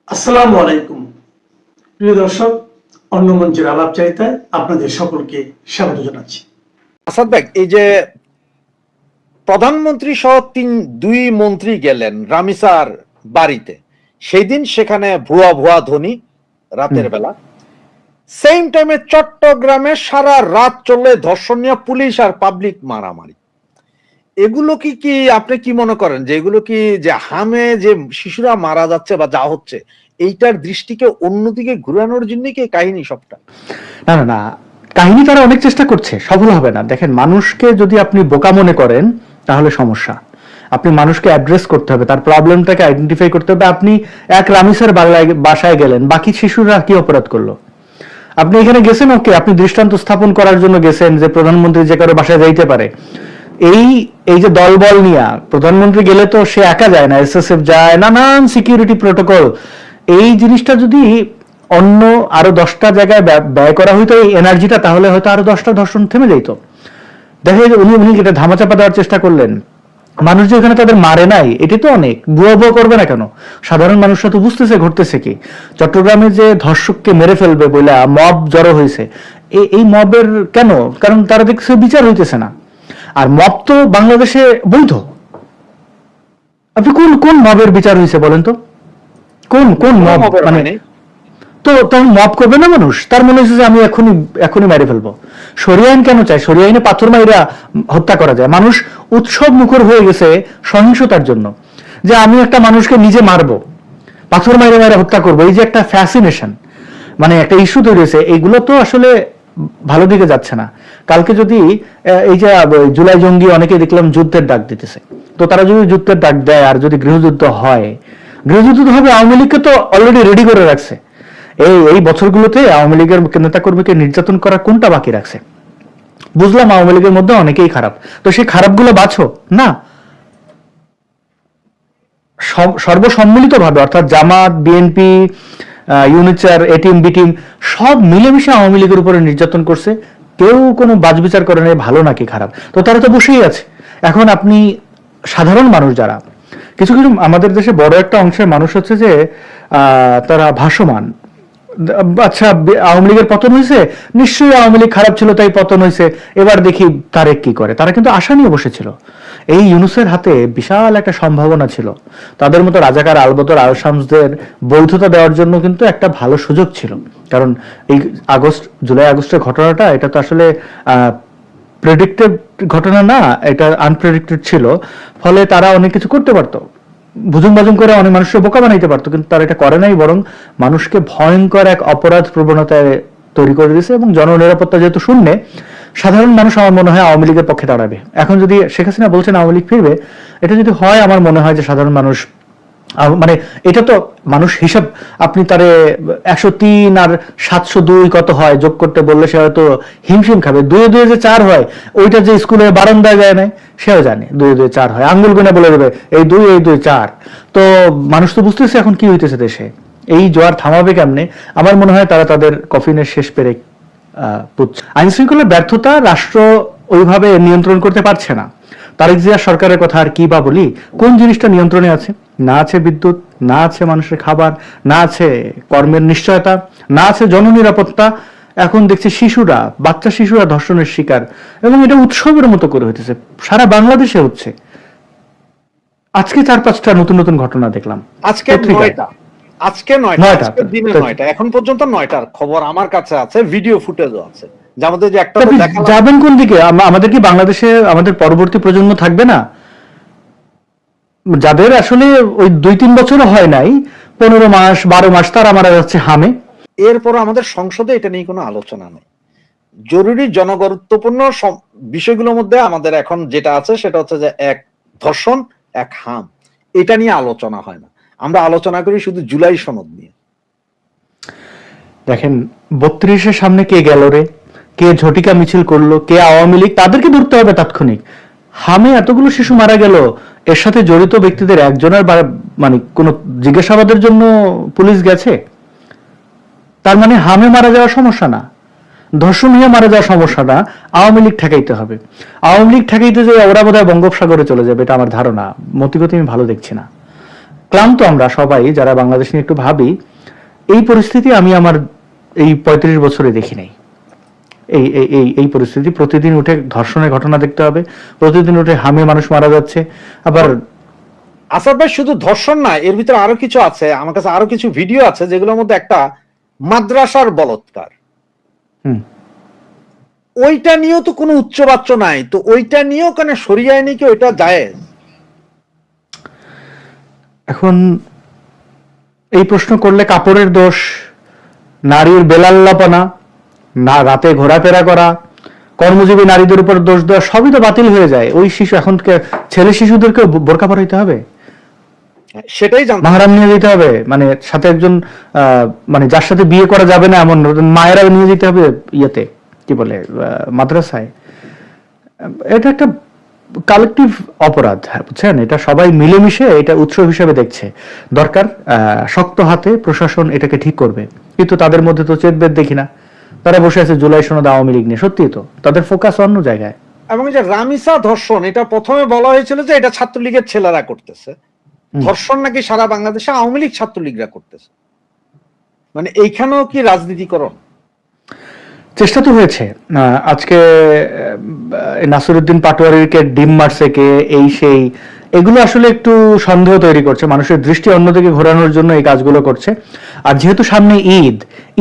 আসসালামু আলাইকুম প্রিয় দর্শক, অন্য মঞ্চের আলাপচারিতায় আপনাদের সকলকে স্বাগত জানাচ্ছি। আসাদ ভাই, এই যে প্রধানমন্ত্রী সহ দুই মন্ত্রী গেলেন রামিসার বাড়িতে, সেই দিন সেখানে ভুয়া ভুয়া ধ্বনি রাতের বেলা, সেম টাইমে চট্টগ্রামে সারা রাত চলে ধর্ষণ নিয়ে পুলিশ আর পাবলিক মারামারি। এগুলো কি আপনি কি মনে করেন যে এগুলো কি যে হামে যে শিশুরা মারা যাচ্ছে বা যা হচ্ছে, এইটার দৃষ্টিকে অন্যদিকে ঘুরানোর জন্য কি কাহিনী সবটা? না না না, কাহিনী তারা অনেক চেষ্টা করছে, সফল হবে না। দেখেন, মানুষকে যদি আপনি বোকা মনে করেন তাহলে সমস্যা। আপনি মানুষকে অ্যাড্রেস করতে হবে, তার প্রবলেমটাকে আইডেন্টিফাই করতে হবে। আপনি এক রামিসার বাসায় গেলেন, বাকি শিশুরা কি অপরাধ করলো? আপনি এখানে গেছেন, ওকে, আপনি দৃষ্টান্ত স্থাপন করার জন্য গেছেন যে প্রধানমন্ত্রী যে কারো বাসায় যাইতে পারে। এই যে দলবল নিয়ে প্রধানমন্ত্রী গেলে তো সে একা যায় না, এসএসএফ যায়, নানান সিকিউরিটি প্রোটোকল। এই জিনিসটা যদি অন্য আরো 10টা জায়গায় ব্যয় করা হইতো এই এনার্জিটা, তাহলে হয়তো আরো 10টা ধর্ষণ থেমে যেত। দেখা যায় উনি এটা ধামাচাপা দেওয়ার চেষ্টা করলেন। মানুষ যে এখানে তাদের মারে নাই, এটি তো অনেক বুয়া বুয়া করবে না কেন? সাধারণ মানুষরা তো বুঝতেছে ঘটতেছে কি। চট্টগ্রামে যে ধর্ষককে মেরে ফেলবে বলে মব জড়ো হয়েছে, এই মবের কেন? কারণ তারা দেখছে বিচার হইতেছে না। আর মব তো বাংলাদেশে বৈধ। আপনি কোন কোন মবের বিচার হয়েছে বলেন তো? কোন কোন মব? মানে তো তখন মব করবে না মানুষ? তার মনে হচ্ছে যে আমি এখনই মেরে ফেলবো। শরিয়া আইন কেন চাই? শরিয়া আইনে পাথর মাইরা হত্যা করা যায়। মানুষ উৎসব মুখর হয়ে গেছে সহিংসতার জন্য, যে আমি একটা মানুষকে নিজে মারবো, পাথর মাইরে মাইরে হত্যা করবো। এই যে একটা ফ্যাসিনেশন, মানে একটা ইস্যু তৈরি হয়েছে, এইগুলো তো আসলে ভালো দিকে যাচ্ছে না। কালকে যদি এই যে জুলাই জঙ্গি অনেকে দেখলাম যুদ্ধের ডাক দিতেছে, তো তারা যদি যুদ্ধের ডাক দেয় আর যদি গৃহযুদ্ধ হয়, গৃহযুদ্ধ তো হবে। আওয়ামী লীগকে তো অলরেডি রেডি করে রাখছে। এই বছরগুলোতে আওয়ামী লীগের নেতা কর্মীকে নির্যাতন করা কোনটা বাকি রাখছে? বুঝলাম আওয়ামী লীগের মধ্যে অনেকেই খারাপ, তো সেই খারাপগুলো বাছো না। সর্বসম্মিলিত ভাবে, অর্থাৎ জামাত, বিএনপি, ইউনিচার, এটিম, বিটিম সব মিলেমিশে আওয়ামী লীগের উপরে নির্যাতন করছে। কেউ কোনো বাছবিচার করে নাই ভালো নাকি খারাপ, তো তারা তো বসেই আছে। এখন আপনি সাধারণ মানুষ যারা, কিছু কিছু আমাদের দেশে বড় একটা অংশের মানুষ হচ্ছে যে তারা ভাসমান। আচ্ছা, আওয়ামী লীগের পতন হয়েছে, নিশ্চয়ই আওয়ামী লীগ খারাপ ছিল তাই পতন হয়েছে, এবার দেখি তারেক কি করে। তারা কিন্তু আশা নিয়ে বসেছিল। এই ইউনূসের হাতে বিশাল একটা সম্ভাবনা ছিল। তাদের মতো রাজাকার আলবদর আল শামসদের বৈধতা দেওয়ার জন্য কিন্তু একটা ভালো সুযোগ ছিল। কারণ এই জুলাই আগস্টের ঘটনাটা, এটা তো আসলে প্রেডিক্টেড ঘটনা না, এটা আনপ্রেডিক্টেড ছিল। ফলে তারা অনেক কিছু করতে পারতো, বুঝুম বাজুম করে অনেক মানুষকে বোকা বানাইতে পারতো, কিন্তু তারা এটা করে নাই। বরং মানুষকে ভয়ঙ্কর এক অপরাধ প্রবণতায় তৈরি করে দিয়েছে। এবং জননিরাপত্তা যেহেতু শূন্যে, সাধারণ মানুষ আমার মনে হয় আওয়ামী লীগের পক্ষে দাঁড়াবে। এখন যদি শেখ হাসিনা বলছেন আওয়ামী লীগ ফিরবে, এটা যদি হয়, আমার মনে হয় যে সাধারণ মানুষ, মানে এটা তো মানুষ হিসাব, আপনি তারে 103 আর 702 কত হয় যোগ করতে বললে সে হয়তো হিমশিম খাবে। 2 2 যে 4 হয়, ওইটা যে স্কুলে বারান্দায় যায় নাই সেও জানে 2 2 4 হয়, আঙ্গুল গুনে বলে দেবে এই 2 এই 2 4। তো মানুষ তো বুঝতেছে এখন কি হইতেছে দেশে, এই জোয়ার থামাবে কেমনে। আমার মনে হয় তারা তাদের কফিনের শেষ পেরেক পুচ্ছে। আইন শৃঙ্খলার ব্যর্থতা রাষ্ট্র ওইভাবে নিয়ন্ত্রণ করতে পারছে না। তারেক জিয়া সরকারের কথা আর কি বা বলি, কোন জিনিসটা নিয়ন্ত্রণে আছে? না আছে বিদ্যুৎ, না আছে মানুষের খাবার, না আছে কর্মের নিশ্চয়তা, না আছে জননিরাপত্তা। এখন দেখছি বাচ্চা শিশুরা ধর্ষণের শিকার, এবং এটা উৎসবের মতো করে হইতেছে, সারা বাংলাদেশে হচ্ছে। আজকে 4-5টা নতুন নতুন ঘটনা দেখলাম। আজকে 9টা, দিনে 9টা, এখন পর্যন্ত 9টার খবর আমার কাছে আছে, ভিডিও ফুটেজও আছে। যাবেন কোন দিকে? আমাদের কি বাংলাদেশে আমাদের পরবর্তী প্রজন্ম থাকবে না, যাদের আসলে ওই 2-3 বছরও হয় নাই, 15 মাস 12 মাস তারা মারা যাচ্ছে হামে? এরপর আমাদের সংসদে এটা নিয়ে কোনো আলোচনা নেই। জরুরি জনগুরুত্বপূর্ণ বিষয়গুলোর মধ্যে আমাদের এখন যেটা আছে সেটা হচ্ছে যে এক ধর্ষণ, এক হাম, এটা নিয়ে আলোচনা হয় না। আমরা আলোচনা করি শুধু জুলাই সনদ নিয়ে। দেখেন, 32-এর সামনে কে গেল রে, কে ঝটিকা মিছিল করলো, কে আওয়ামী লীগ, তাদেরকে ধরতে হবে তাৎক্ষণিক। হামে এতগুলো শিশু মারা গেল, এর সাথে জড়িত ব্যক্তিদের একজনের মানে কোন জিজ্ঞাসাবাদের জন্য পুলিশ গেছে? তার মানে হামে মারা যাওয়া সমস্যা না, ধর্ষণ হয়ে মারা যাওয়া সমস্যা না, আওয়ামী লীগ ঠেকাইতে হবে। আওয়ামী লীগ ঠেকাইতে যে ওরা বোধহয় বঙ্গোপসাগরে চলে যাবে, এটা আমার ধারণা। মতিগতি আমি ভালো দেখছি না। ক্লান্ত আমরা সবাই যারা বাংলাদেশ নিয়ে একটু ভাবি। এই পরিস্থিতি আমি আমার এই 35 বছরে দেখি নাই। এই এই এই এই পরিস্থিতি, প্রতিদিন উঠে ধর্ষণের ঘটনা দেখতে হবে, প্রতিদিন উঠে হামে মানুষ মারা যাচ্ছে। আবার আসাদ ভাই শুধু ধর্ষণ না, এর ভিতরে আরো কিছু আছে, আমার কাছে আরো কিছু ভিডিও আছে যেগুলোর মধ্যে একটা মাদ্রাসার বলৎকার, ওইটা নিয়েও তো কোনো উচ্চবাচ্য নাই, তো ওইটা নিয়েও কেন সরিয়ে আইনি কি ওইটা জায়েজ? এখন এই প্রশ্ন করলে কাপড়ের দোষ, নারীর বেলাল্লাপনা, না রাতে ঘোরাফেরা করা, কর্মজীবী নারীদের উপর দোষ দেওয়া, সবই তো বাতিল হয়ে যায়। ওই শিশু এখন ছেলে শিশুদেরকে বোরকা পরাইতে হবে, সেটাই জানতে মাহরাম নিয়ে যেতে হবে, মানে সাথে একজন মানে যার সাথে বিয়ে করা যাবে না এমন মায়েরা নিয়ে যেতে হবে ইয়েতে, কি বলে, মাদ্রাসায়। এটা একটা কালেকটিভ অপরাধ, বুঝছেন? এটা সবাই মিলেমিশে এটা উৎসব হিসেবে দেখছে। দরকার শক্ত হাতে প্রশাসন এটাকে ঠিক করবে, কিন্তু তাদের মধ্যে তো চেতবেদ দেখি না। তারা বসে আছে জুলাই সনদ আওয়ামী লীগ নিয়ে। সত্যি তো তাদের ফোকাস অন্য জায়গায়। এবং যে রামিসা ধর্ষণ, এটা প্রথমে বলা হয়েছিল যে এটা ছাত্রলীগের ছেলেরা করতেছে, ধর্ষণ নাকি সারা বাংলাদেশে আওয়ামী লীগ ছাত্রলীগরা করতেছে। মানে এইখানেও কি রাজনীতিকরণ? চেষ্টা তো হয়েছে। আজকে নাসিরউদ্দিন পাটোয়ারিকে ডিম মারছে কে, এই সেই, এগুলো আসলে একটু সন্দেহ তৈরি করছে, মানুষের দৃষ্টি অন্যদিকে ঘোরানোর জন্য এই কাজগুলো করছে। আর যেহেতু সামনে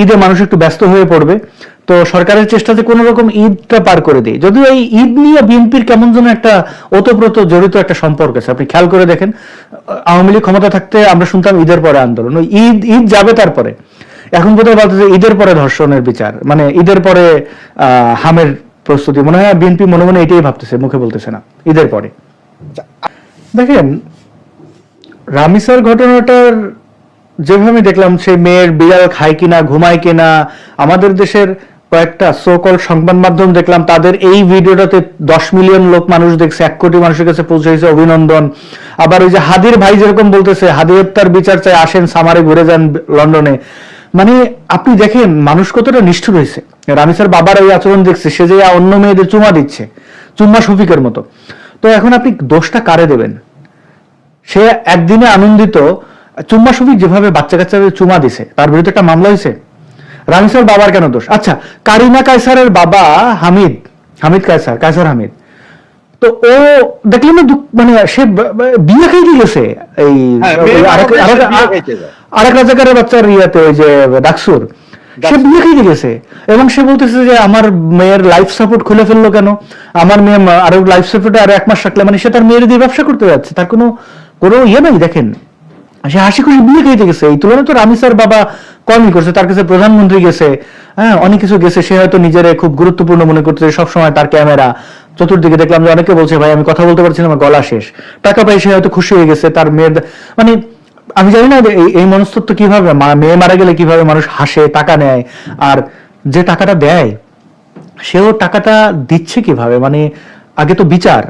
ঈদে মানুষ একটু ব্যস্ত হয়ে পড়বে, তো সরকারের চেষ্টা যে কোনো রকম ঈদটা পার করে দিই। যদিও এই ঈদ নিয়ে বিএনপির কেমন যেন একটা ওতপ্রোত জড়িত একটা সম্পর্ক আছে। আপনি খেয়াল করে দেখেন, আওয়ামী লীগ ক্ষমতা থাকতে আমরা শুনতাম ঈদের পরে আন্দোলন, ওই ঈদ যাবে তারপরে। এখন কোথাও বলতেছে ঈদের পরে ধর্ষণের বিচার, মানে ঈদের পরে হামের প্রস্তুতি। মনে হয় বিএনপি মনে মনে এটাই ভাবতেছে, মুখে বলতেছে না, ঈদের পরে। দেখেন রামিসার ঘটনাটার যেভাবে দেখলাম, সে মেয়ের বিড়াল খায় কিনা, ঘুমায় কিনা, আমাদের দেশের কয়েকটা সোকল সংবাদ মাধ্যম দেখলাম তাদের এই ভিডিওটাতে 10 মিলিয়ন লোক মানুষ দেখছে, 1 কোটি মানুষের কাছে পৌঁছেছে, অভিনন্দন। আবার ওই যে হাদির ভাই যেরকম বলতেছে হাদি হত্যার বিচার চাই, আসেন সামারে ঘুরে যান লন্ডনে। মানে আপনি দেখেন মানুষ কতটা নিষ্ঠুর হয়েছে। রামিসার বাবার ওই আচরণ দেখছে, সে যে অন্য মেয়েদের চুমা দিচ্ছে, চুম্মা শফিকের মতো। তো এখন আপনি দোষটা কারে দেবেন? সে একদিনে আনন্দিত, চুম্মা শফিক যেভাবে বাচ্চা কাচ্চাদের চুমা দিছে, তার বিরুদ্ধে একটা মামলা হয়েছে। রামিসার বাবার কেন দোষ? আচ্ছা, কারিনা কায়সারের বাবা হামিদ কায়সার হামিদ, তো ও দেখলেন না, মানে সে বিয়ে খাইতে গেছে এই আরেক রাজাকারের বাচ্চার ইয়াতে, ওই যে ডাকসুর, সে বিয়ে খাইতে গেছে। এবং সে বলতেছে যে আমার মেয়ের লাইফ সাপোর্ট খুলে ফেললো কেন, আমার মেয়ে আরো লাইফ সাপোর্টে আরো 1 মাস রাখলে, মানে সে তার মেয়ের দিয়ে ব্যবসা করতে যাচ্ছে, তার কোনো ইয়ে নাই। দেখেন সে হাসি খুশি বিয়ে খাইতে গেছে। এই তুলনায় তো রামিসার বাবা কমই করছে, তার কাছে প্রধানমন্ত্রী গেছে, হ্যাঁ অনেক কিছু গেছে। সে হয়তো নিজের খুব গুরুত্বপূর্ণ মনে করছে, সবসময় তার ক্যামেরা চতুর্দিকে। দেখলাম যে অনেকে বলছে ভাই আমি কথা বলতে পারছি না, আমার গলা শেষ। টাকা পাই, সে হয়তো খুশি হয়ে গেছে। তার মেয়ের, মানে আমি জানি না এই মনস্তত্ব কিভাবে, মেয়ে মারা গেলে কিভাবে মানুষ হাসে, টাকা নেয়, আর যে টাকাটা দেয় সেও টাকাটা দিচ্ছে কিভাবে। মানে আগে তো বিচার,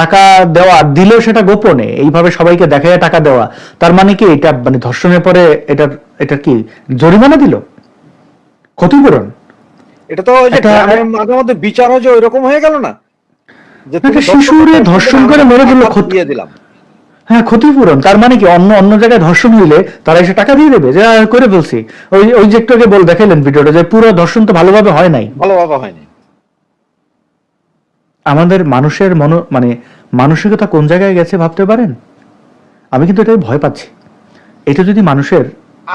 টাকা দেওয়া দিলেও সেটা গোপনে, এইভাবে সবাইকে দেখায় টাকা দেওয়া, তার মানে কি এটা, মানে ধর্ষণের পরে এটা কি জরিমানা দিল, ক্ষতিপূরণ? এটা তো মাঝে মধ্যে বিচার হয় যে ওইরকম হয়ে গেল না, যে শিশুরে ধর্ষণ করে মেরে দিল, দিয়ে দিলাম, হ্যাঁ ক্ষতিপূরণ। তার মানে কি অন্য জায়গায় ধর্ষণ হইলে তারা এসে টাকা দিয়ে দেবে যে করে ফেলছি। ওই যে একটু আগে দেখাইলেন ভিডিওটা, যে পুরো ধর্ষণ তো ভালোভাবে হয় নাই। আমাদের মানুষের মানে মানসিকতা কোন জায়গায় গেছে ভাবতে পারেন? আমি কিন্তু এটাই ভয় পাচ্ছি। এটা যদি মানুষের,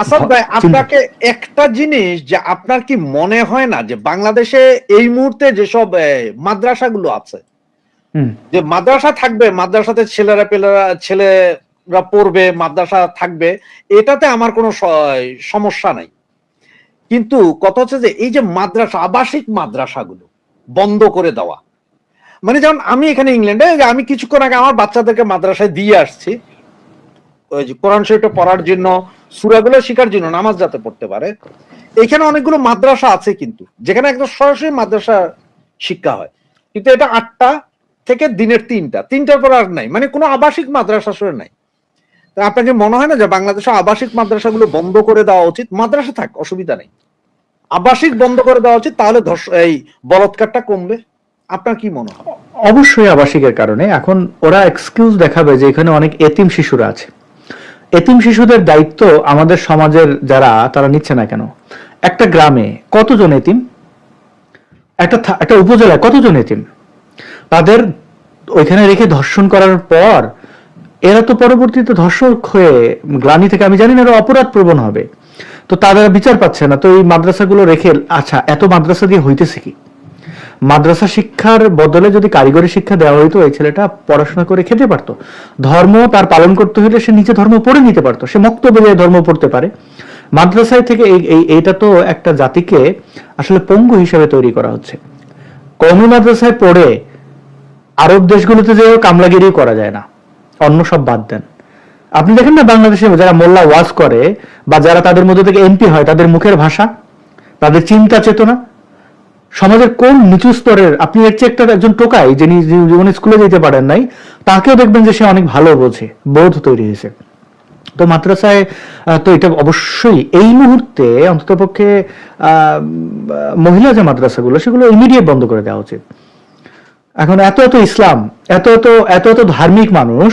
আসাদ ভাই আপনাকে একটা জিনিস, যে আপনার কি মনে হয় না যে বাংলাদেশে এই মুহূর্তে যেসব মাদ্রাসাগুলো আছে, যে মাদ্রাসা থাকবে, মাদ্রাসাতে ছেলেরা পড়বে, মাদ্রাসা থাকবে, এটাতে আমার কোনো সমস্যা নাই। কিন্তু কথা হচ্ছে যে এই যে মাদ্রাসা, আবাসিক মাদ্রাসাগুলো বন্ধ করে দেওয়া, মানে যেমন আমি এখানে ইংল্যান্ডে, আমি কিছুক্ষণ আগে আমার বাচ্চাদেরকে মাদ্রাসায় দিয়ে আসছি, ওই যে কোরআন শরীফটা পড়ার জন্য, সূরাগুলো শেখার জন্য, নামাজ যাতে পড়তে পারে। এখানে অনেকগুলো মাদ্রাসা আছে কিন্তু, যেখানে একদম সরাসরি মাদ্রাসা শিক্ষা হয়, কিন্তু এটা 8টা থেকে দিনের 3টার পর আর নাই, মানে কোনো আবাসিক মাদ্রাসা আসলে নাই। তা আপনাকে মনে হয় না যে বাংলাদেশে আবাসিক মাদ্রাসাগুলো বন্ধ করে দেওয়া উচিত? মাদ্রাসা থাক, অসুবিধা নেই, আবাসিক বন্ধ করে দেওয়া উচিত, তাহলে এই বলৎকারটা কমবে। আপনার কি মনে হয়? অবশ্যই আবাসিকের কারণে এখন ওরা এক্সকিউজ দেখাবে যে এখানে অনেক এতিম শিশুরা আছে, এতিম শিশুদের দায়িত্ব আমাদের সমাজের যারা তারা নিচ্ছে না কেন? একটা গ্রামে কতজন এতিম, একটা উপজেলায় কতজন এতিম, তাদের ওইখানে রেখে ধর্ষণ করার পর এরা তো পরবর্তীতে ধর্ষক হয়ে গ্লানি থেকে আমি জানি না এরা অপরাধ প্রবণ হবে, তো তারা বিচার পাচ্ছে না, তো এই মাদ্রাসাগুলো রেখে, আচ্ছা এত মাদ্রাসা দিয়ে হইতেছে কি? মাদ্রাসা শিক্ষার বদলে যদি কারিগরি শিক্ষা দেওয়া হইতো, এই ছেলেটা পড়াশোনা করে খেতে পারতো, ধর্ম তার পালন করতে হলে সে নিজে ধর্ম পড়ে নিতে পারতো, সে মক্তবে যেয়ে ধর্ম পড়তে পারে। মাদ্রাসায় থেকে এইটা তো একটা জাতিকে আসলে পঙ্গু হিসেবে তৈরি করা হচ্ছে। কওমি মাদ্রাসায় পড়ে আরব দেশগুলোতে যেও কামলাগিরি করা যায় না, অন্য সব বাদ দেন। আপনি দেখেন না বাংলাদেশে যারা মোল্লা ওয়াজ করে বা যারা তাদের মধ্যে থেকে এমপি হয়, তাদের মুখের ভাষা, তাদের চিন্তা চেতনা, সমাজের কোন নিচু স্তরের, আপনি এর চেয়ে একটা একজন টোকাই যিনি জীবনে স্কুলে যেতে পারেন নাই, তাকেও দেখবেন যে সে অনেক ভালো বোঝে, বোধ তৈরি হয়েছে। তো মাদ্রাসায় তো এটা অবশ্যই এই মুহূর্তে অন্ততপক্ষে মহিলা যে মাদ্রাসাগুলো সেগুলো ইমিডিয়েট বন্ধ করে দেওয়া উচিত। এখন এত এত ইসলাম, এত এত এত এত ধার্মিক মানুষ,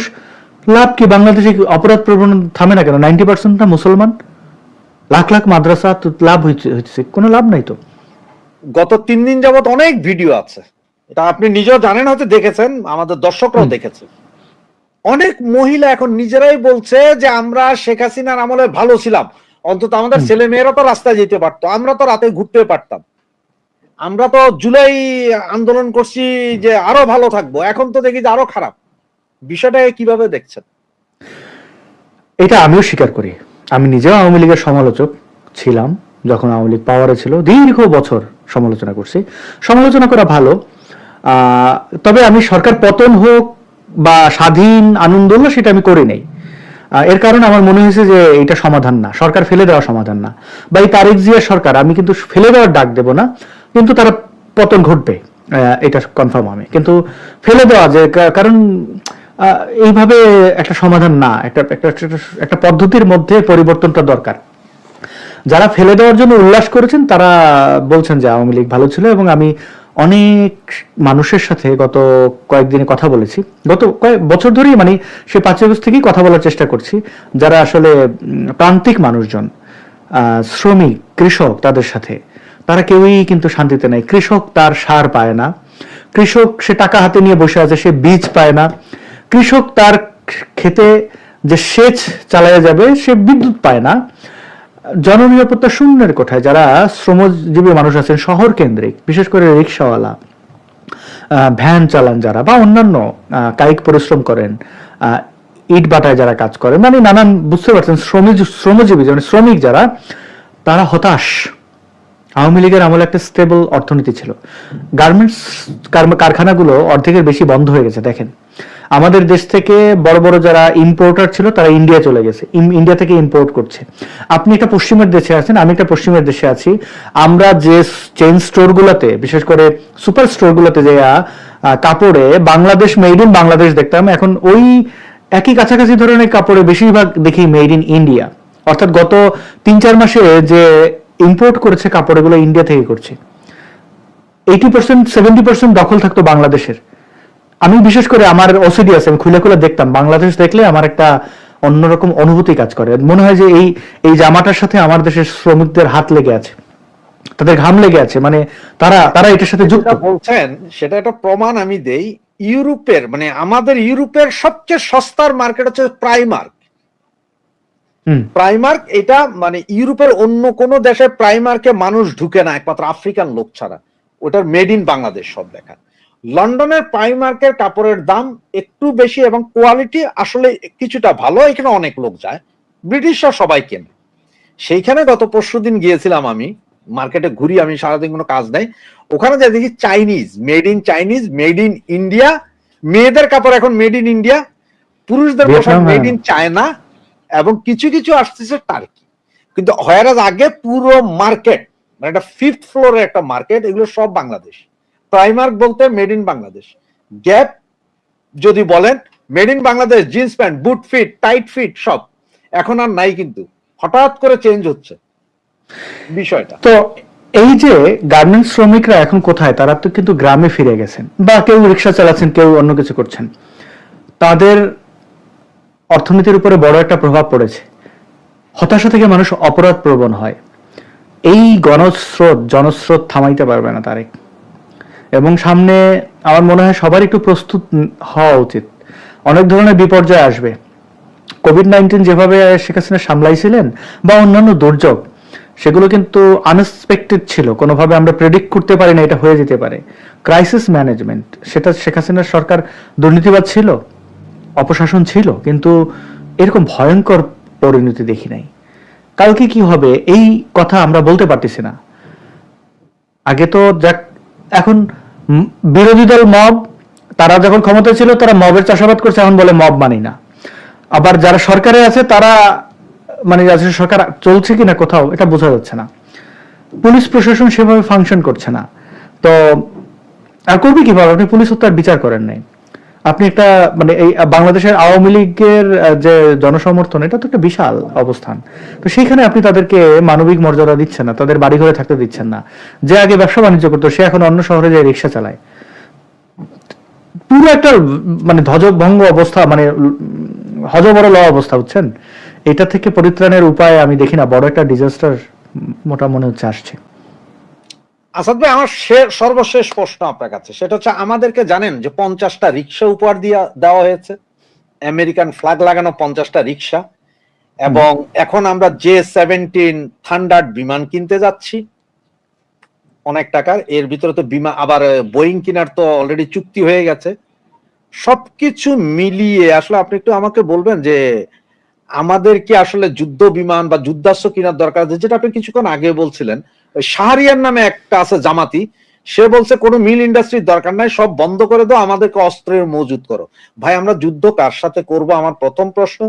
লাভ কি? বাংলাদেশে অপরাধ প্রবণ থামে না কেন? 90% না মুসলমান, লাখ লাখ মাদ্রাসা, তো লাভ হচ্ছে? কোনো লাভ নাই তো। গত 3 দিন যাবত অনেক ভিডিও আছে, এটা আপনি নিজেও জানেন, হয়তো দেখেছেন, আমাদের দর্শকরাও দেখেছে। অনেক মহিলা এখন নিজেরাই বলছে যে আমরা শেখ হাসিনার আমলে ভালো ছিলাম, অন্তত আমাদের ছেলে মেয়েরা তো রাস্তায় যেতে পারতো, আমরা তো রাতে ঘুরতে পারতাম, আমরা তো জুলাই আন্দোলন করছি যে আরো ভালো থাকবো, এখন তো দেখি যে আরো খারাপ। বিষয়টা কিভাবে দেখছেন? এটা আমিও স্বীকার করি, আমি নিজেও আওয়ামী লীগের সমালোচক ছিলাম, যখন আওয়ামী লীগ পাওয়ারে ছিল, দীর্ঘ বছর সমালোচনা করছি। সমালোচনা করা ভালো, তবে আমি সরকার পতন হোক বা স্বাধীন আনন্দ হলো সেটা আমি করি নাই। এর কারণে আমার মনে হয়েছে যে এটা সমাধান না, সরকার ফেলে দেওয়া সমাধান না, বা এই তারেক জিয়া সরকার, আমি কিন্তু ফেলে দেওয়ার ডাক দেব না, কিন্তু তারা পতন ঘটবে এটা কনফার্ম আমি, কিন্তু ফেলে দেওয়া যে, কারণ এইভাবে একটা সমাধান না, একটা পদ্ধতির মধ্যে পরিবর্তনটা দরকার। যারা ফেলে দেওয়ার জন্য উল্লাস করেছেন তারা বলছেন যে আওয়ামী লীগ ভালো ছিল, এবং আমি অনেক মানুষের সাথে গত কয়েকদিনে কথা বলেছি, গত কয়েক বছর ধরেই, মানে সে 5 আগস্ট থেকেই কথা বলার চেষ্টা করছি, যারা আসলে প্রান্তিক মানুষজন, শ্রমিক, কৃষক, তাদের সাথে, তারা কেউই কিন্তু শান্তিতে নাই। কৃষক তার সার পায় না, কৃষক সে টাকা হাতে নিয়ে বসে আছে, সে বীজ পায় না, কৃষক তার খেতে যে সেচ চালাইয়া যাবে সে বিদ্যুৎ পায় না, জননিরাপত্তা শূন্যের কোঠায় যারা শ্রমজীবী মানুষ আছেন, শহর কেন্দ্রিক, বিশেষ করে রিক্সাওয়ালা, ভ্যান চালান যারা, বা অন্যান্য কায়িক পরিশ্রম করেন, ইট বাটায় যারা কাজ করেন, মানে নানান, বুঝতে পারছেন, শ্রমজীবী মানে শ্রমিক যারা, তারা হতাশ। আওয়ামী লীগের আমলে একটা স্টেবল অর্থনীতি ছিল, গার্মেন্টস কারখানাগুলো অর্ধেকের বেশি বন্ধ হয়ে গেছে। দেখেন আমাদের দেশ থেকে বড় বড় যারা ইম্পোর্টার ছিল তারা ইন্ডিয়া চলে গেছে, ইন্ডিয়া থেকে ইম্পোর্ট করছে। আপনি একটা পশ্চিমের দেশে আছেন, আমি একটা পশ্চিমের দেশে আছি, আমরা যে চেইন স্টোর গুলাতে, বিশেষ করে সুপার স্টোর গুলাতে যে কাপড়ে বাংলাদেশ, মেড ইন বাংলাদেশ দেখতাম, এখন ওই একই কাছাকাছি ধরনের কাপড়ে বেশিরভাগ দেখি মেড ইন ইন্ডিয়া। অর্থাৎ গত 3-4 মাসে যে ইম্পোর্ট করেছে কাপড়, এগুলো ইন্ডিয়া থেকে করছে। 80% 70% দখল থাকতো বাংলাদেশের। আমি বিশেষ করে আমার ওসিডি আছে, আমি খুলে খুলে দেখতাম, বাংলাদেশ দেখলে আমার একটা অন্যরকম অনুভূতি কাজ করে, মনে হয় যে এই জামাটার সাথে আমার দেশের শ্রমিকদের হাত লেগে আছে, তাদের ঘাম লেগে আছে, মানে তারা এটার সাথে যুক্ত। বলছেন সেটা একটা প্রমাণ আমি দেই, ইউরোপের, মানে আমাদের ইউরোপের সবচেয়ে সস্তার মার্কেট হচ্ছে প্রাইমার্ক। প্রাইমার্ক এটা, মানে ইউরোপের অন্য কোন দেশে প্রাইমার্কে মানুষ ঢুকে না একমাত্র আফ্রিকান লোক ছাড়া, ওটার মেড ইন বাংলাদেশ সব লেখা। লন্ডনের প্রাইমার্কের কাপড়ের দাম একটু বেশি এবং কোয়ালিটি আসলে কিছুটা ভালো, এখানে অনেক লোক যায়, ব্রিটিশরা সবাই কেনে। সেইখানে গত পরশুদিন গিয়েছিলাম আমি মার্কেটে, ঘুরি আমি সারাদিন, কোনো কাজ নাই, ওখানে যা দেখি চাইনিজ, মেড ইন ইন্ডিয়া, মেয়েদের কাপড় এখন মেড ইন ইন্ডিয়া, পুরুষদের পোশাক মেড ইন চায়না, এবং কিছু কিছু আসতেছে টার্কি। কিন্তু হয়ারাজ আগে পুরো মার্কেট, মানে একটা 5th ফ্লোরের একটা মার্কেট, এগুলো সব বাংলাদেশ। প্রাইমার্ক বলতে মেড ইন বাংলাদেশ, গ্যাপ যদি বলেন made in Bangladesh, jeans pant, boot fit, tight fit সব এখন আর নাই, কিন্তু হঠাৎ করে চেঞ্জ হচ্ছে বিষয়টা। তো এই যে গার্মেন্টস শ্রমিকরা এখন কোথায়? তারা তো কিন্তু গ্রামে ফিরে গেছেন, বা কেউ রিক্সা চালাচ্ছেন, কেউ অন্য কিছু করছেন। তাদের অর্থনীতির উপরে বড় একটা প্রভাব পড়েছে। হতাশা থেকে মানুষ অপরাধ প্রবণ হয়। এই জনস্রোত থামাইতে পারবে না তারেক। এবং সামনে আমার মনে হয় সবার একটু প্রস্তুত হওয়া উচিত। অনেক ধরনের বিপর্যয় আসবে। কোভিড-19 যেভাবে শেখ হাসিনা সামলাইছিলেন বা অন্যান্য দুর্যোগ, সেগুলো কিন্তু আনএক্সপেক্টেড ছিল, কোনোভাবে আমরা প্রেডিক্ট করতে পারি না এটা হয়ে যেতে পারে। ক্রাইসিস ম্যানেজমেন্ট, সেটা শেখ হাসিনার সরকার দুর্নীতিবাদ ছিল, অপশাসন ছিল, কিন্তু এরকম ভয়ঙ্কর পরিণতি দেখি নাই। কালকে কি হবে এই কথা আমরা বলতে পারতেছি না। আগে তো যাক, এখন বিরোধী দল মব, তারা যখন ক্ষমতায় ছিল তারা মবের চাষাবাদ করছে, এখন বলে মব মানি না। আবার যারা সরকারে আছে তারা মানে সরকার চলছে কিনা কোথাও এটা বোঝা যাচ্ছে না। পুলিশ প্রশাসন সেভাবে ফাংশন করছে না। তো আর করবে কিভাবে? আপনি পুলিশ হত্যার বিচার করেন নাই। আপনি একটা মানে এই বাংলাদেশের আওয়ামী লীগের যে জনসমর্থন, এটা তো একটা বিশাল অবস্থান। তো সেইখানে আপনি তাদেরকে মানবিক মর্যাদা দিচ্ছেন না, তাদের বাড়ি ঘরে থাকতে দিচ্ছেন না। যে আগে ব্যবসা বাণিজ্য করতো সে এখন অন্য শহরে যায় রিক্সা চালায়। পুরো একটা মানে ধ্বজভঙ্গ অবস্থা, মানে হজবরল অবস্থা, বুঝছেন? এটা থেকে পরিত্রাণের উপায় আমি দেখি না। বড় একটা ডিজাস্টার মোটা মনে হচ্ছে আসছে। আসাদ ভাই, আমার সর্বশেষ প্রশ্ন আপনার কাছে, সেটা হচ্ছে আমাদেরকে জানেন যে 50টা রিক্সা উপহার দেওয়া হয়েছে, আমেরিকান ফ্ল্যাগ লাগানো 50টা রিক্সা, এবং এখন আমরা J-17 থান্ডার বিমান কিনতে যাচ্ছি অনেক টাকার। এর ভিতরে তো বিমান, আবার বোয়িং কেনার তো অলরেডি চুক্তি হয়ে গেছে। সবকিছু মিলিয়ে আসলে আপনি একটু আমাকে বলবেন যে আমাদের কি আসলে যুদ্ধ বিমান বা যুদ্ধাস্ত্র কেনার দরকার আছে? যেটা আপনি কিছুক্ষণ আগে বলছিলেন, ওই শাহরিয়ার নামে একটা আছে জামাতি, সে বলছে কোনো মিল ইন্ডাস্ট্রির দরকার নাই, সব বন্ধ করে দাও, আমাদেরকে অস্ত্রের মজুত করো। ভাই, আমরা যুদ্ধ কার সাথে করব? আমার প্রথম প্রশ্ন।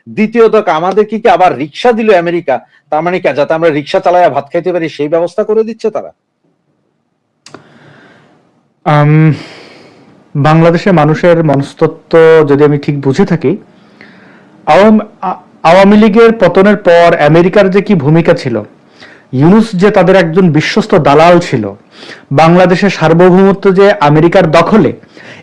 দ্বিতীয়ত, আমাদের কি আবার রিক্সা দিল আমেরিকা? তার মানে কি যাতে আমরা রিক্সা চালায় ভাত খাইতে পারি সেই ব্যবস্থা করে দিচ্ছে তারা? বাংলাদেশের মানুষের মনস্তত্ত্ব যদি আমি ঠিক বুঝে থাকি, আওয়ামী লীগের পতনের পর আমেরিকার যে কি ভূমিকা ছিল, ইউনূস যে তাদের একজন বিশ্বস্ত দালাল ছিল, বাংলাদেশের সার্বভৌমত্ব যে আমেরিকার দখলে,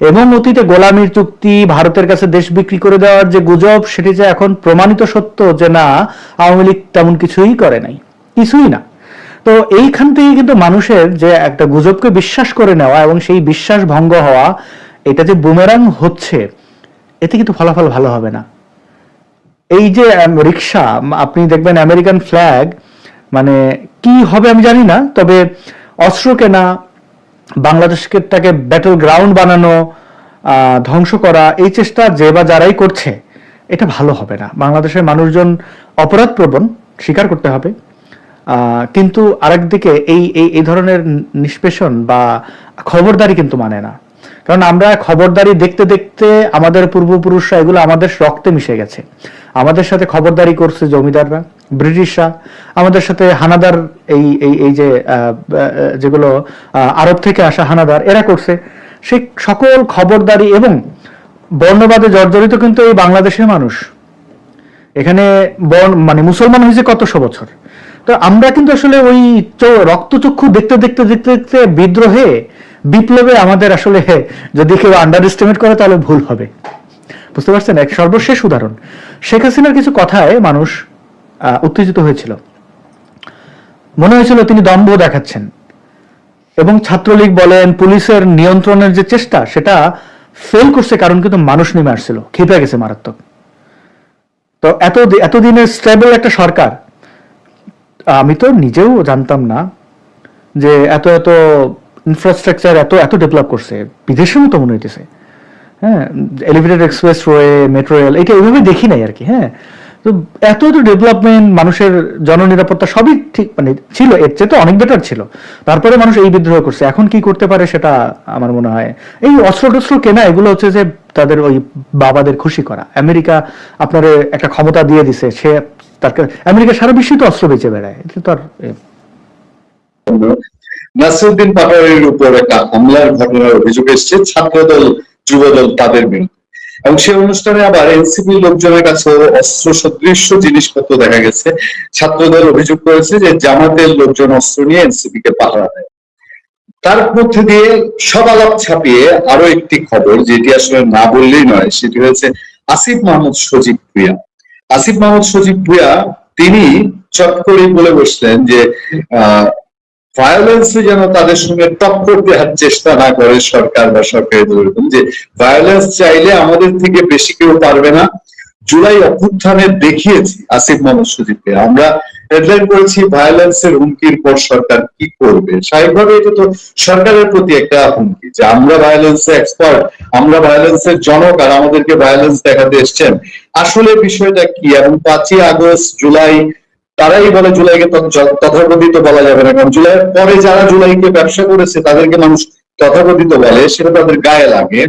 এবং অতীতে গোলামীর চুক্তি, ভারতের কাছে দেশ বিক্রি করে দেওয়ার যে গুজব, সেটি যে এখন প্রমাণিত সত্য যে না, আওয়ামী লীগ তেমন কিছুই করে নাই, কিছুই না। তো এইখান থেকে কিন্তু মানুষের যে একটা গুজবকে বিশ্বাস করে নেওয়া এবং সেই বিশ্বাস ভঙ্গ হওয়া, এটা যে বুমেরাং হচ্ছে, এতে কিন্তু ফলাফল ভালো হবে না। এই যে রিক্সা, আপনি দেখবেন আমেরিকান ফ্ল্যাগ, মানে কি হবে আমি জানি না, তবে অস্ত্র কেনা, বাংলাদেশটাকে ব্যাটল গ্রাউন্ড বানানো, ধ্বংস করা, এই চেষ্টা যে বা যারাই করছে, এটা ভালো হবে না। বাংলাদেশের মানুষজন অপরাধ প্রবণ, স্বীকার করতে হবে। কিন্তু আরেকদিকে এই ধরনের নিষ্পেষণ বা খবরদারি কিন্তু মানে না। কারণ আমরা খবরদারি দেখতে দেখতে আমাদের পূর্বপুরুষরা, এগুলো আমাদের রক্তে মিশে গেছে। আমাদের সাথে খবরদারি করছে জমিদাররা, ব্রিটিশরা, আমাদের সাথে হানাদার, এই যে যেগুলো আরব থেকে আসা হানাদার, এরা করছে। সেই সকল খবরদারি এবং বর্ণবাদে জর্জরিত কিন্তু এই বাংলাদেশের মানুষ। এখানে মানে মুসলমান হয়েছে কতশো বছর। তো আমরা কিন্তু আসলে ওই রক্তচক্ষু দেখতে দেখতে দেখতে দেখতে বিদ্রোহে, বিপ্লবে আমাদের আসলে যদি কেউ আন্ডার এস্টিমেট করে তাহলে ভুল হবে। বুঝতে পারছেন? এক সর্বশেষ উদাহরণ, শেখ হাসিনার কিছু কথায় মানুষ উত্তেজিত হয়েছিল, মনে হয়েছিল তিনি দম্ভ দেখাচ্ছেন, এবং ছাত্রলীগ বলেন, পুলিশের নিয়ন্ত্রণের যে চেষ্টা, সেটা ফেল করছে, কারণ কিন্তু মানুষ নেমে আসছিল, খেপে গেছে মারাত্মক। তো এতদিনের স্টেবল একটা সরকার, আমি তো নিজেও জানতাম না যে এত ইনফ্রাস্ট্রাকচার এত ডেভেলপ করছে, বিদেশের মতো মনে হইতেছে। হ্যাঁ, elevated express way, metro rail, এটা এইভাবে দেখি নাই আর কি। হ্যাঁ, তো এত ডেভেলপমেন্ট, মানুষের জননিরাপত্তা সবই ঠিক মানে ছিল, এর চেয়ে তো অনেক বেটার ছিল। তারপরে মানুষ এই বিদ্রোহ করছে। এখন কি করতে পারে সেটা আমার মনে হয় এই অস্ত্র টস্ত্র কেনা, এগুলো হচ্ছে যে তাদের ওই বাবাদের খুশি করা। আমেরিকা আপনার একটা ক্ষমতা দিয়ে দিছে, সে তার আমেরিকা সারা বিশ্বে তো অস্ত্র বেচে বেড়ায়, এটা তো আর। নাসিরউদ্দিন পাটোয়ারির উপর একটা হামলার ঘটনার অভিযোগ এসেছে ছাত্রদল, যুবদল তাদের বিরুদ্ধে, এবং সেই অনুষ্ঠানে আবার এনসিপি লোকজনের কাছে অস্ত্র সদৃশ্য জিনিসপত্র দেখা গেছে। ছাত্রদল অভিযোগ করেছে যে জামাতের লোকজন অস্ত্র নিয়ে এনসিপি কে পাহারা দেয়। তার মধ্যে দিয়ে সব আলাপ ছাপিয়ে আরো একটি খবর, যেটি আসলে না বললেই নয়, সেটি হয়েছে আসিফ মাহমুদ সজীব ভুঁইয়া। আসিফ মাহমুদ সজীব ভুঁইয়া তিনি চট করে বলে বসলেন যে ভায়োলেন্সে যেন তাদের সঙ্গে টক্কর দেওয়ার চেষ্টা না করে সরকার বা সরকারি দল, যে ভায়োলেন্স চাইলে আমাদের থেকে বেশি কেউ পারবে না। জুলাই অভ্যুত্থানে দেখিয়েছি আসিফ মোহাম্মদ সজীবকে, আমরা হেডলাইন করেছি ভায়োলেন্সের হুমকির পর সরকার কি করবে। স্বাভাবিকভাবে এটা তো সরকারের প্রতি একটা হুমকি যে আমরা ভায়োলেন্সে এক্সপার্ট, আমরা ভায়োলেন্সের জনক, আর আমাদেরকে ভায়োলেন্স দেখাতে এসছেন। আসলে বিষয়টা কি? এবং 5ই আগস্ট জুলাই, তারাই বলে জুলাইকে তথাকথিত বলা যাবে না, কারণ জুলাইয়ের পরে যারা জুলাইকে ব্যবসা করেছে তাদেরকে মানুষ তথাকথিত বলে, সেটা তাদের গায়ে লাগে।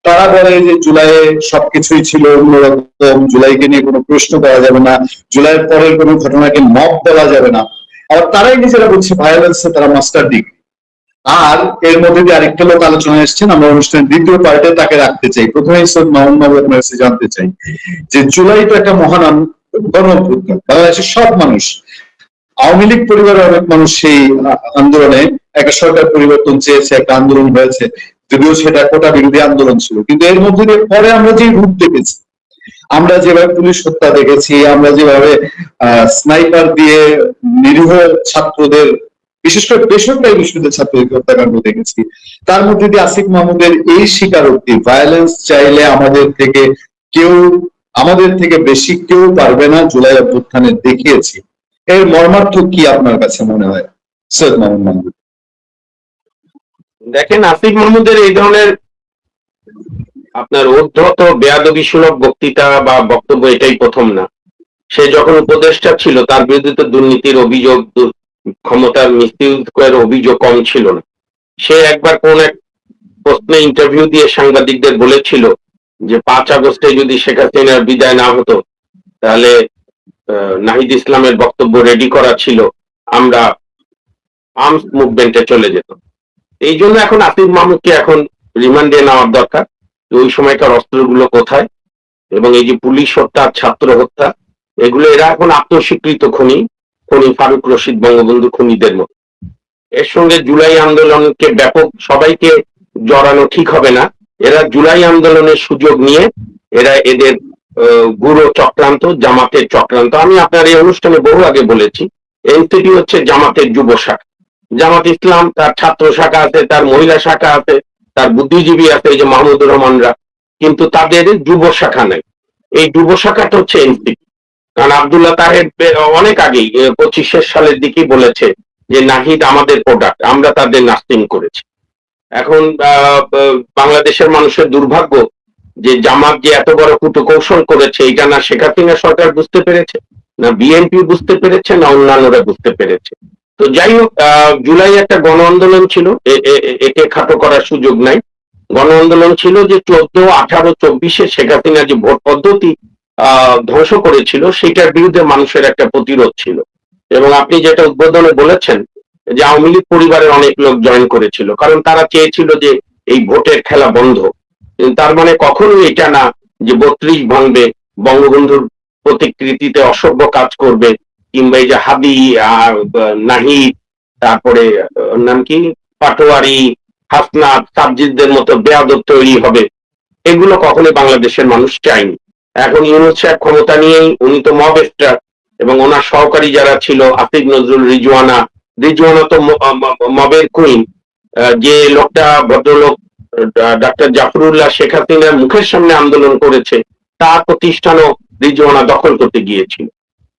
তারা বলে যে জুলাইয়ে সবকিছুই ছিল অন্যরকম, জুলাইকে নিয়ে কোনো প্রশ্ন করা যাবে না, জুলাইয়ের পরের কোনো ঘটনাকে মব বলা যাবে না। আবার তারাই নিজেরা বলছে ভায়োলেন্সে তারা মাস্টার ডিগ্রি। আর এর মধ্যে দিয়ে আরেকটা লোক আলোচনা এসছেন, আমরা অনুষ্ঠানের দ্বিতীয় পার্টে তাকে রাখতে চাই। প্রথমেই সৈয়দ মাহমুদ আপনার কাছে জানতে চাই যে জুলাই তো একটা মহান গণঅভ্যুত্থান, বাংলাদেশের সব মানুষ, আওয়ামী লীগ পরিবারের অনেক মানুষ সেই আন্দোলনে একটা সরকার পরিবর্তন চেয়েছে, একটা আন্দোলন হয়েছে, যদিও সেটা কোটা বিরোধী আন্দোলন ছিল। কিন্তু এর মধ্যে দিয়ে পরে আমরা যে রূপ দেখেছি, আমরা যেভাবে পুলিশ হত্যা দেখেছি, আমরা যেভাবে স্নাইপার দিয়ে নিরীহ ছাত্রদের, বিশেষ করে বেসরকারি বিশ্ববিদ্যালয়ের ছাত্রদের হত্যাকাণ্ড দেখেছি, তার মধ্যে দিয়ে আসিফ মাহমুদের এই স্বীকারোক্তি ভায়োলেন্স চাইলে আমাদের থেকে বেশি কেউ পারবে না, জুলাই অভ্যুত্থানে দেখিয়েছি, এর মর্মার্থ কি আপনার কাছে মনে হয় সৈয়দ মাহমুদ মাহমুদ? দেখেন, আসিফ মাহমুদের এই ধরনের আপনার উদ্ধত বেয়াদবি সুলভ বক্তৃতা বা বক্তব্য এটাই প্রথম না। সে যখন উপদেষ্টা ছিল তার বিরুদ্ধে তো দুর্নীতির অভিযোগ, ক্ষমতার মিসইউজ করার অভিযোগ কম ছিল না। সে একবার কোন এক প্রশ্নে ইন্টারভিউ দিয়ে সাংবাদিকদের বলেছিল যে 5 আগস্টে যদি শেখ হাসিনার বিদায় না হতো তাহলে নাহিদ ইসলামের বক্তব্য রেডি করা ছিল, আমরা আর্মস মুভমেন্টে চলে যেত। এই জন্য এখন আসিফ মাহমুদকে এখন রিমান্ডে নেওয়ার দরকার, ওই সময়কার অস্ত্রগুলো কোথায়, এবং এই যে পুলিশ হত্যা, ছাত্র হত্যা, এগুলো এরা এখন আত্মস্বীকৃত খুনি ফারুক রশিদ, বঙ্গবন্ধু খুনিদের মতো। এর সঙ্গে জুলাই আন্দোলনকে ব্যাপক সবাইকে জড়ানো ঠিক হবে না। এরা জুলাই আন্দোলনের সুযোগ নিয়ে এদের গুরু চক্রান্ত, জামাতের চক্রান্ত। আমি আপনার এই অনুষ্ঠানে বহু আগে বলেছি, এনসিপি হচ্ছে জামাতের যুব শাখা। জামাত ইসলাম তার ছাত্র শাখা আছে, তার মহিলা শাখা আছে, তার বুদ্ধিজীবী আছে, এই যে মাহমুদুর রহমানরা, কিন্তু তাদের যুব শাখা নেই। এই যুব শাখাটা হচ্ছে এনসিপি। কারণ আব্দুল্লাহ তাহের অনেক আগেই 25 সালের দিকেই বলেছে যে নাহিদ আমাদের প্রোডাক্ট, আমরা তাদের নাস্তিং করেছি। এখন বাংলাদেশের মানুষের দুর্ভাগ্য যে জামাত যে এত বড় কূটকৌশল করেছে, এটা না শেখ হাসিনা সরকার বুঝতে পেরেছে, না বিএনপি বুঝতে পেরেছে, না অন্যান্যরা বুঝতে পেরেছে। তো যাই হোক, জুলাই একটা গণ আন্দোলন ছিল, একে খাটো করার সুযোগ নাই। গণ আন্দোলন ছিল যে 14, 18, 24 শেখ হাসিনা যে ভোট পদ্ধতি ধ্বংস করেছিল, সেটার বিরুদ্ধে মানুষের একটা প্রতিরোধ ছিল। এবং আপনি যেটা উদ্বোধনে বলেছেন যে আওয়ামী লীগ পরিবারের অনেক লোক জয়েন করেছিল, কারণ তারা চেয়েছিল যে এই ভোটের খেলা বন্ধ। তার মানে কখনোই এটা না যে 32 ভাঙবে, বঙ্গবন্ধুর প্রতিকৃতিতে অসভ্য কাজ করবে, কিংবা এই যে হাদি, নাহিদ, তারপরে নাম কি, পাটোয়ারি, হাসনাত, সাবজিদদের মতো বেয়াদব তৈরি হবে, এগুলো কখনোই বাংলাদেশের মানুষ চায়নি। এখন ইউনূস সাহেব ক্ষমতা নিয়েই, উনি তো মব স্টার, এবং ওনার সহকারী যারা ছিল আসিফ নজরুল, রিজওয়ানা তো মবের কুইন। যে লোকটা, ভদ্রলোক ডাক্তার জাফরুল্লাহ শেখ হাসিনার মুখের সামনে আন্দোলন করেছে, তার প্রতিষ্ঠানও রিজওয়ানা দখল করতে গিয়েছিল।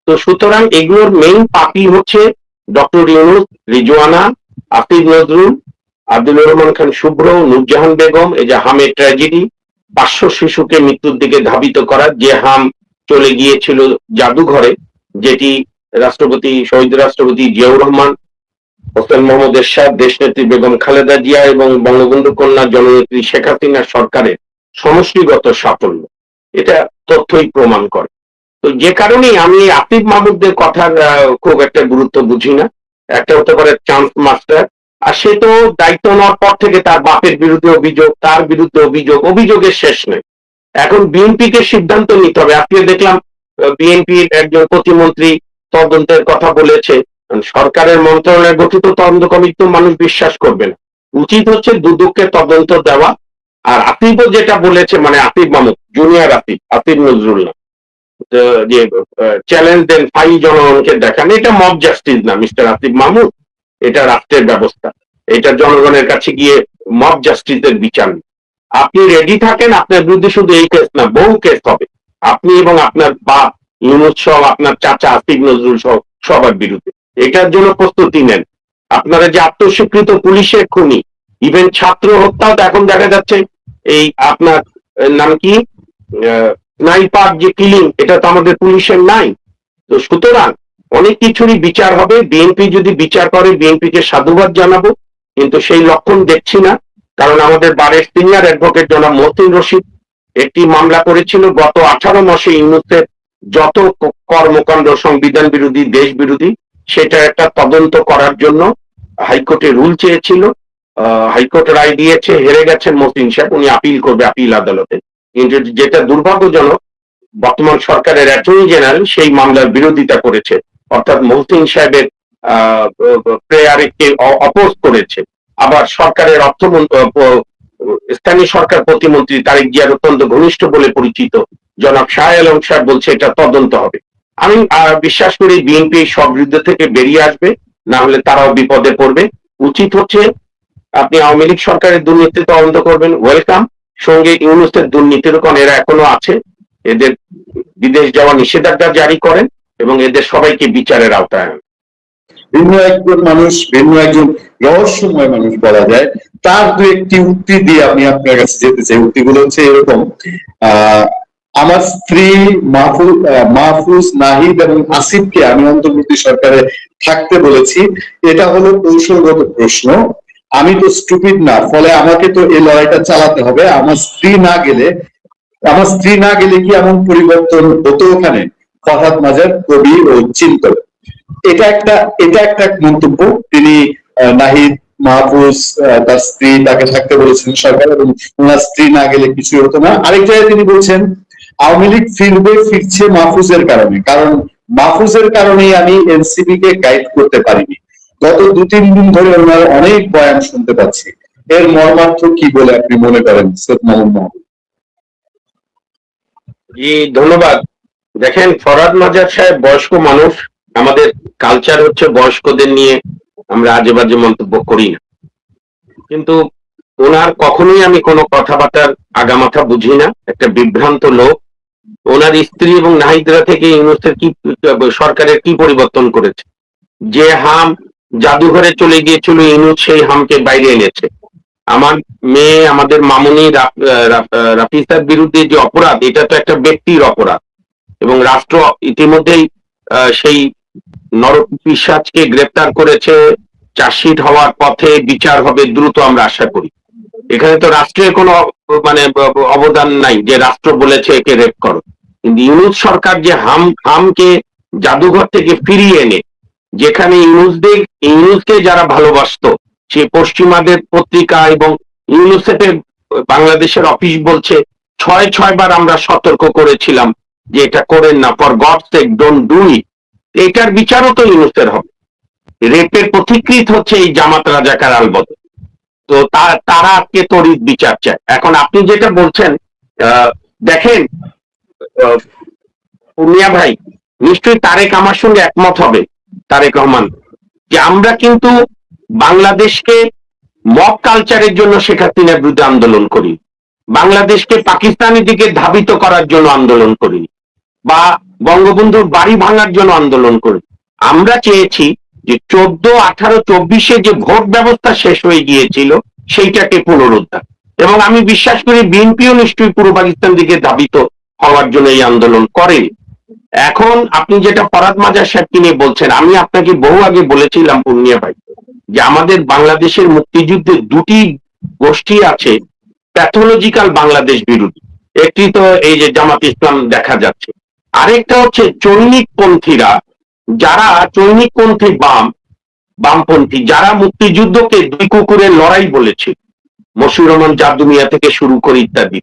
তো সুতরাং এগুলোর মেইন পাপি হচ্ছে ডক্টর ইউনূস, রিজওয়ানা, আসিফ নজরুল, আব্দুল রহমান খান শুভ্র, নূরজাহান বেগম। এই যে হামের ট্র্যাজেডি, 500 শিশুকে মৃত্যুর দিকে ধাবিত করা, যে হাম চলে গিয়েছিল জাদুঘরে, যেটি শহীদ রাষ্ট্রপতি জিয়াউর রহমান, হোসেন মোহাম্মদ এরশাদ, দেশনেত্রী বেগম খালেদা জিয়া এবং বঙ্গবন্ধু কন্যা জননেত্রী শেখ হাসিনার সরকারের সমষ্টিগত সাফল্য, এটা তথ্যই প্রমাণ করে। তো যে কারণেই আমি আসিফ মাহমুদের কথার খুব একটা গুরুত্ব বুঝি না। একটা হতে পারে চান্স মাস্টার, আর সে তো দায়িত্ব নেওয়ার পর থেকে তার বাপের বিরুদ্ধে অভিযোগ, তার বিরুদ্ধে অভিযোগের শেষ নেই। এখন বিএনপিকে সিদ্ধান্ত নিতে হবে। আজকে দেখলাম বিএনপির একজন প্রতিমন্ত্রী তদন্তের কথা বলেছে। সরকারের মন্ত্রণালয় গঠিত তদন্ত কমিটি তো মানুষ বিশ্বাস করবে না। উচিত হচ্ছে দুদককে তদন্ত দেওয়া, আর আসিফও যেটা বলেছে, মানে আসিফ মাহমুদ, জুনিয়র আসিফ নজরুল না, যে চ্যালেঞ্জ দেন, ফাই জনগণকে দেখান, এটা মব জাস্টিস না মিস্টার আসিফ মাহমুদ, এটা রাষ্ট্রের ব্যবস্থা, এটা জনগণের কাছে গিয়ে মব জাস্টিসের বিচার না। আপনি রেডি থাকেন, আপনার বিরুদ্ধে শুধু এই কেস না, বহু কেস হবে, আপনি এবং আপনার বাপ ইউনুস সহ, আপনার চাচা আসিফ নজরুল সহ সবার বিরুদ্ধে। এটার জন্য প্রস্তুতি নেন। আপনারা যে আত্মস্বীকৃত পুলিশের খুনি, ইভেন ছাত্র হত্যাও তো এখন দেখা যাচ্ছে, এই আপনার নাম কি, স্নাইপার যে কিলিং, এটা তো আমাদের পুলিশের নাই। তো সুতরাং অনেক কিছুরই বিচার হবে। বিএনপি যদি বিচার করে, বিএনপিকে সাধুবাদ জানাবো, কিন্তু সেই লক্ষণ দেখছি না। কারণ আমাদের বারের সিনিয়র অ্যাডভোকেট জনাব মহসিন রশিদ একটি মামলা করেছিল গত 18 মাসে ইউনূসের যত কর্মকাণ্ড সংবিধান বিরোধী, দেশ বিরোধী, সেটা একটা তদন্ত করার জন্য হাইকোর্টে রুল চেয়েছিল। হাইকোর্ট রায় দিয়েছে, হেরে গেছেন মহসিন সাহেব, উনি আপিল করবে আপিল আদালতে। কিন্তু যেটা দুর্ভাগ্যজনক, বর্তমান সরকারের অ্যাটর্নি জেনারেল সেই মামলার বিরোধিতা করেছে, অর্থাৎ মহসিন সাহেবের প্রেয়ারকে অপোজ করেছে। আবার সরকারের স্থানীয় সরকার প্রতিমন্ত্রী তারেক জিয়ার অত্যন্ত ঘনিষ্ঠ বলে পরিচিত জনাব শাহ আলম সাহেব বলছে এটা তদন্ত হবে। আমি বিশ্বাস করি বিএনপি সব বিরুদ্ধ থেকে বেরিয়ে আসবে, না হলে তারাও বিপদে পড়বে। উচিত হচ্ছে আপনি আওয়ামী লীগ সরকারের দুর্নীতি তদন্ত করবেন, ওয়েলকাম, সঙ্গে ইউনূসের দুর্নীতির কোন এরা এখনো আছে, এদের বিদেশ যাওয়া নিষেধাজ্ঞা জারি করেন এবং এদের সবাইকে বিচারের আওতায় আনেন। ভিন্ন একজন মানুষ, ভিন্ন একজন রহস্যময় মানুষ বলা যায়, তার দু একটি উক্তি দিয়ে আমি আপনার কাছে যেতে চাই। উক্তিগুলো হচ্ছে এরকম: আমার স্ত্রী মাহফুজ, নাহিদ এবং আসিফকে আমি অন্তর্বর্তী সরকারে থাকতে বলেছি, এটা হলো কৌশলগত প্রশ্ন। আমি তো স্টুপিড না, ফলে আমাকে তো এই লড়াইটা চালাতে হবে। আমার স্ত্রী না গেলে কি এমন পরিবর্তন হতো ওখানে? ফরহাদ মাজার, কবি ও চিন্তক। এটা একটা মন্তব্য। তিনি নাহিদ, মাহফুজ, তার স্ত্রী, তাকে থাকতে বলেছেন সরকার, এবং ওনার স্ত্রী না গেলে কিছু হতো না। আরেক জায়গায় তিনি বলছেন আওয়ামী লীগ ফিরছে মাহফুজের কারণে, কারণ মাহফুজের কারণেই আমি এনসিপি কে গাইড করতে পারিনি। গত 2-3 দিন ধরে ওনার অনেক বয়ান শুনতে পাচ্ছি। এর মর্মার্থ কি বলে আপনি মনে করেন সৈয়দ মাহমুদ? জি, ধন্যবাদ। দেখেন, ফরহাদ মাজার সাহেব বয়স্ক মানুষ, আমাদের কালচার হচ্ছে বয়স্কদের নিয়ে আমরা আজে বাজে মন্তব্য করি না, কিন্তু ওনার কখনোই আমি কোনো কথাবার্তার আগামাথা বুঝি না, একটা বিভ্রান্ত লোক। ওনার স্ত্রী এবং নাহিদরা থেকে ইউনূসের কি, সরকারের কি পরিবর্তন করেছে? যে হাম জাদুঘরে চলে গিয়েছিল, ইউনূস সেই হামকে বাইরে এনেছে। আমার মেয়ে, আমাদের মামুনি রাফিসার বিরুদ্ধে যে অপরাধ, এটা তো একটা ব্যক্তির অপরাধ, এবং রাষ্ট্র ইতিমধ্যেই সেই নরপিশাচকে গ্রেপ্তার করেছে। চার্জশিট হওয়ার পথে, বিচার হবে দ্রুত, আমরা আশা করি। এখানে তো রাষ্ট্রের কোনো মানে অবদান নাই যে রাষ্ট্র বলেছে একে রেপ করো। কিন্তু ইউনূস সরকার যে হামকে জাদুঘর থেকে ফিরিয়ে এনে, যেখানে ইউনূসকে যারা ভালোবাসতো, সে পশ্চিমাদের পত্রিকা এবং ইউনিসেফের বাংলাদেশের অফিস বলছে 6 বার আমরা সতর্ক করেছিলাম যে এটা করেন না, for God sake don't do it. এটার বিচারও তো ইউনূসের হবে। রেপের পথিকৃত হচ্ছে এই জামাত রাজাকার আলবদ। তো তারা আজকে তড়িৎ বিচার চায়। এখন আপনি যেটা বলছেন, দেখেন পূর্ণিয়া ভাই, নিশ্চয়ই তারেক আমার সঙ্গে একমত হবে, তারেক রহমান, যে আমরা কিন্তু বাংলাদেশকে মব কালচারের জন্য শেখ হাসিনার বিরুদ্ধে আন্দোলন করি, বাংলাদেশকে পাকিস্তানের দিকে ধাবিত করার জন্য আন্দোলন করি, বা বঙ্গবন্ধুর বাড়ি ভাঙার জন্য আন্দোলন করি। আমরা চেয়েছি যে 14, 18, 24-এ যে ভোট ব্যবস্থা শেষ হয়ে গিয়েছিল সেইটাকে পুনরুদ্ধার। এবং আমি বিশ্বাস করি বিএনপিও নিশ্চয়ই পূর্ব পাকিস্তান দিকে ধাবিত হওয়ার জন্য এই আন্দোলন করেনি। এখন আপনি যেটা ফরহাদ মাজার সাহেবকে নিয়ে বলছেন, আমি আপনাকে বহু আগে বলেছিলাম পূর্ণিয়া ভাই, যে আমাদের বাংলাদেশের মুক্তিযুদ্ধে দুটি গোষ্ঠী আছে প্যাথোলজিক্যাল বাংলাদেশ বিরোধী। একটি তো এই যে জামাত ইসলাম দেখা যাচ্ছে, আরেকটা হচ্ছে চৈনিকপন্থীরা, যারা চৈনিকপন্থী বামপন্থী, যারা মুক্তিযুদ্ধকে দুই কুকুরের লড়াই বলেছে, মশিউর রহমান জাদু মিয়া থেকে শুরু করে ইত্যাদি।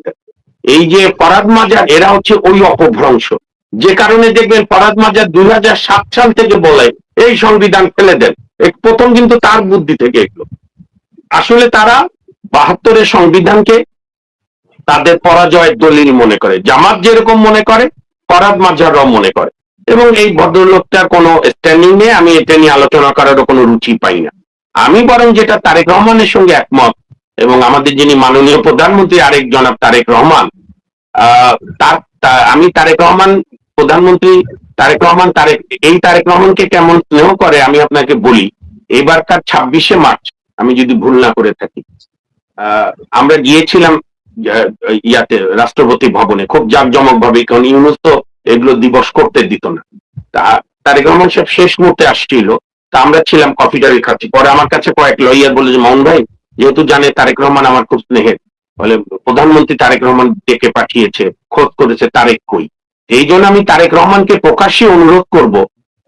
এই যে ফরহাদ মাজার, এরা হচ্ছে ওই অপভ্রংশ। যে কারণে দেখবেন ফরহাদ মাজার 2007 সাল থেকে বলে এই সংবিধান ফেলে দেন, প্রথম কিন্তু তার বুদ্ধি থেকে এগুলো। আসলে তারা 72-এর সংবিধানকে তাদের পরাজয়ের দলিল মনে করে, জামাত যেরকম মনে করে ফরহাদ মাঝহাররাও মনে করে। এবং এই ভদ্রলোকটার কোনো স্ট্যান্ডিং নেই, আমি এটা নিয়ে আলোচনা করারও কোনো রুচি পাই না। আমি বরং যেটা তারেক রহমানের সঙ্গে একমত, এবং আমাদের যিনি মাননীয় প্রধানমন্ত্রী আরেক জনাব তারেক রহমান, আমি তারেক রহমান প্রধানমন্ত্রী তারেক রহমানকে কেমন স্নেহ করে আমি আপনাকে বলি। এবারকার 26শে মার্চ আমি যদি ভুল না করে থাকি, আমরা গিয়েছিলাম ইয়াতে রাষ্ট্রপতি ভবনে খুব জাঁকজমক ভাবে, কারণ ইউনূস তো এগুলো দিবস করতে দিত না। তারেক রহমান সাহেব শেষ মুহূর্তে আসছিল, তা আমরা ছিলাম কফিটারি খাচ্ছি। পরে আমার কাছে কয়েক লয়ার বলে যে মামুন ভাই যেহেতু জানে তারেক রহমান আমার খুব স্নেহের, বলে প্রধানমন্ত্রী তারেক রহমান ডেকে পাঠিয়েছে, খোঁজ করেছে তারেক কই। এই জন্য আমি তারেক রহমানকে প্রকাশ্যে অনুরোধ করব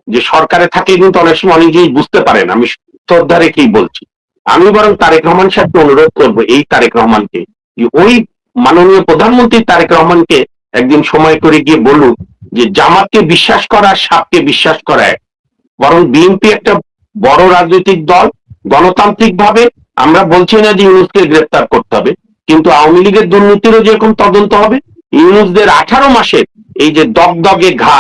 যে সরকারে থাকে কিন্তু অনেক সময় অনেক জিনিস বুঝতে পারেন, আমি শ্রদ্ধা রেখেই বলছি, আমি বরং তারেক রহমান সাহেবকে অনুরোধ করবো, এই তারেক রহমানকে ওই মাননীয় প্রধানমন্ত্রী তারেক রহমানকে একদিন সময় করে গিয়ে বলুক যে জামাতকে বিশ্বাস করা সাপকে বিশ্বাস করা এক। বরং বিএনপি একটা বড় রাজনৈতিক দল, গণতান্ত্রিক ভাবে আমরা বলছি না যে ইউনূসকে গ্রেফতার করতে হবে, কিন্তু আওয়ামী লীগের দুর্নীতিরও যেরকম তদন্ত হবে, ইউনূসদের 18 মাসের এই যে দগদগে ঘা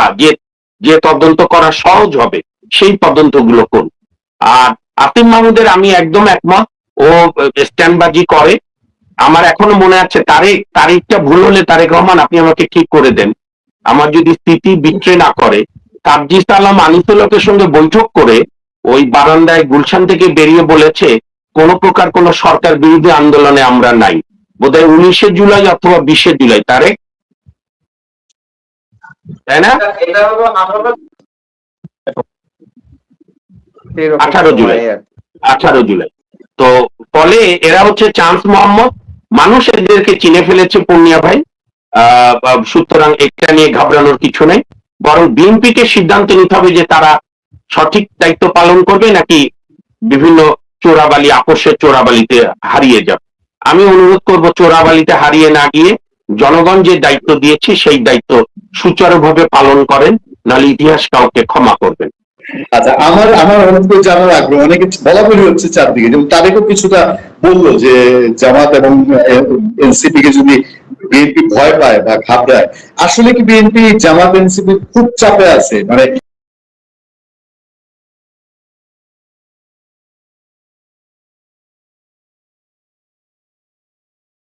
যে তদন্ত করা সহজ হবে সেই তদন্তগুলো করুন। আর আসিফ মাহমুদের আমি একদম একমত, ও স্ট্যান্ডবাজি করে। আমার এখনো মনে আছে তারিখটা ভুল হলে তারেক রহমান আপনি আমাকে ঠিক করে দেন, আমার যদি স্মৃতি বিট্রে না করে, তাবজিস আলম আনিসুল্লাহর সঙ্গে বৈঠক করে ওই বারান্দায় গুলশান থেকে বেরিয়ে বলেছে কোন প্রকার কোন সরকার বিরোধী আন্দোলনে আমরা নাই, বোধহয় 19শে জুলাই অথবা 20শে জুলাই, তাই না? 18 জুলাই। তো ফলে এরা হচ্ছে চান্স মোহাম্মদ, মানুষ এদেরকে চিনে ফেলেছে পূর্ণিয়া ভাই। সুতরাং এটা নিয়ে ঘাবড়ানোর কিছু নেই, বরং বিএনপিকে সিদ্ধান্ত নিতে হবে যে তারা সঠিক দায়িত্ব পালন করবে নাকি বিভিন্ন চোরাবালি, আপোষের চোরাবালিতে হারিয়ে যাবে। আমি অনুরোধ করব চোরাবালিতে হারিয়ে না গিয়ে জনগণ যে দায়িত্ব দিয়েছে সেই দায়িত্ব সুচারুভাবে পালন করেন, নাহলে ইতিহাস কাউকে ক্ষমা করবেন। আচ্ছা, আমার অনেক জানার আগ্রহ, অনেকে বলাবলি হচ্ছে চারদিকে, যেমন তারেকও কিছুটা বললো যে জামাত এবং এনসিপি কে যদি বিএনপি ভয় পায় বা ঘাবড়ায়, আসলে কি বিএনপি জামাত এনসিপি খুব চাপে আছে? মানে